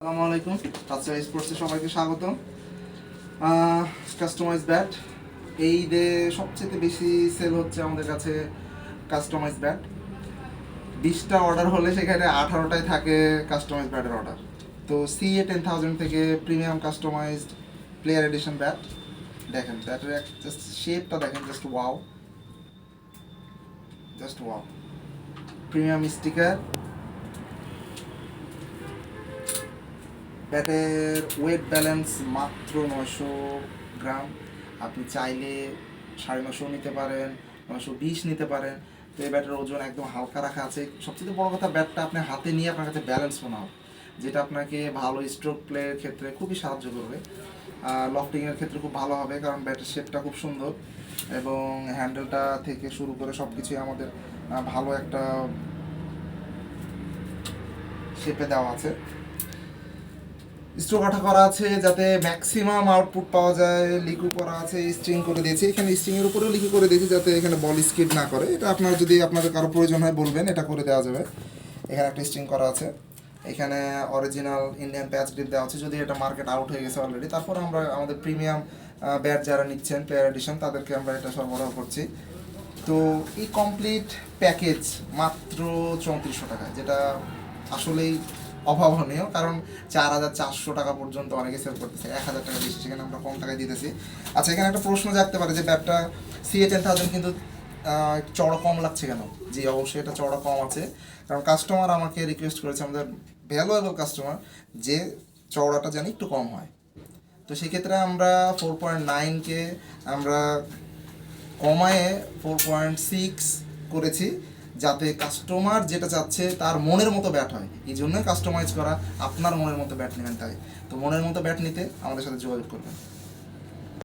আসসালামু আলাইকুম। তাছাড়া স্পোর্টসে সবাইকে স্বাগতম। কাস্টমাইজ ব্যাট এই ঈদে সবচেয়ে বেশি সেল হচ্ছে আমাদের কাছে। কাস্টমাইজ ব্যাট 20টা অর্ডার হলে সেখানে 18টাই থাকে কাস্টমাইজ ব্যাটের অর্ডার। তো CA 10,000 থেকে premium customised player edition bat দেখেন, ব্যাটের জাস্ট শেপটা দেখেন, just wow, just wow. Premium sticker, ব্যাটের ওয়েট ব্যালেন্স মাত্র 900 গ্রাম। আপনি চাইলে 950 নিতে পারেন, 920 নিতে পারেন। তো এই ব্যাটের ওজন একদম হালকা রাখা আছে। সবচেয়ে বড় কথা, ব্যাটটা আপনি হাতে নিয়ে আপনার কাছে ব্যালেন্স মনে হবে, যেটা আপনাকে ভালো স্ট্রোক প্লের ক্ষেত্রে খুবই সাহায্য করবে। লফটিংয়ের ক্ষেত্রে খুব ভালো হবে, কারণ ব্যাটের শেপটা খুব সুন্দর এবং হ্যান্ডেলটা থেকে শুরু করে সব কিছুই আমাদের ভালো একটা শেপে দেওয়া আছে। স্ট্রোক আঠা করা আছে যাতে ম্যাক্সিমাম আউটপুট পাওয়া যায়। লিকু করা আছে, স্ট্রিং করে দিয়েছি, এখানে স্ট্রিংয়ের উপরেও লিকু করে দিয়েছি যাতে এখানে বল স্কিড না করে। এটা আপনারা যদি আপনাদের কারো প্রয়োজন হয় বলবেন, এটা করে দেওয়া যাবে। এখানে একটা স্ট্রিং করা আছে, এখানে অরিজিনাল ইন্ডিয়ান প্যাচ গ্রিপ দেওয়া আছে, যদি এটা মার্কেট আউট হয়ে গেছে অলরেডি। তারপর আমরা আমাদের প্রিমিয়াম ব্যাট যারা নিচ্ছেন প্লেয়ার এডিশন, তাদেরকে আমরা এটা সরবরাহ করছি। তো এই কমপ্লিট প্যাকেজ মাত্র 3400 টাকায়, যেটা আসলেই অভাবনীয়, কারণ 4400 টাকা পর্যন্ত অনেকে সেল করতেছে, 1000 টাকা বেশি, সেখানে আমরা কম টাকায় দিতেছি। আচ্ছা, এখানে একটা প্রশ্ন জাগতে পারে যে ব্যাটটা CA 10,000 কিন্তু চওড়া কম লাগছে কেন? জি, অবশ্যই এটা চওড়া কম আছে, কারণ কাস্টমার আমাকে রিকোয়েস্ট করেছে, আমাদের ভ্যালুয়েবল কাস্টমার, যে চওড়াটা যেন একটু কম হয়। তো সেক্ষেত্রে আমরা 4.9কে আমরা কমায়ে 4.6 করেছি, যাতে কাস্টমার যেটা চাচ্ছে তার মনের মতো ব্যাট হয়। এই জন্যই কাস্টমাইজ করা, আপনার মনের মতো ব্যাট নেবেন তাই। তো মনের মতো ব্যাট নিতে আমাদের সাথে যোগাযোগ করবেন।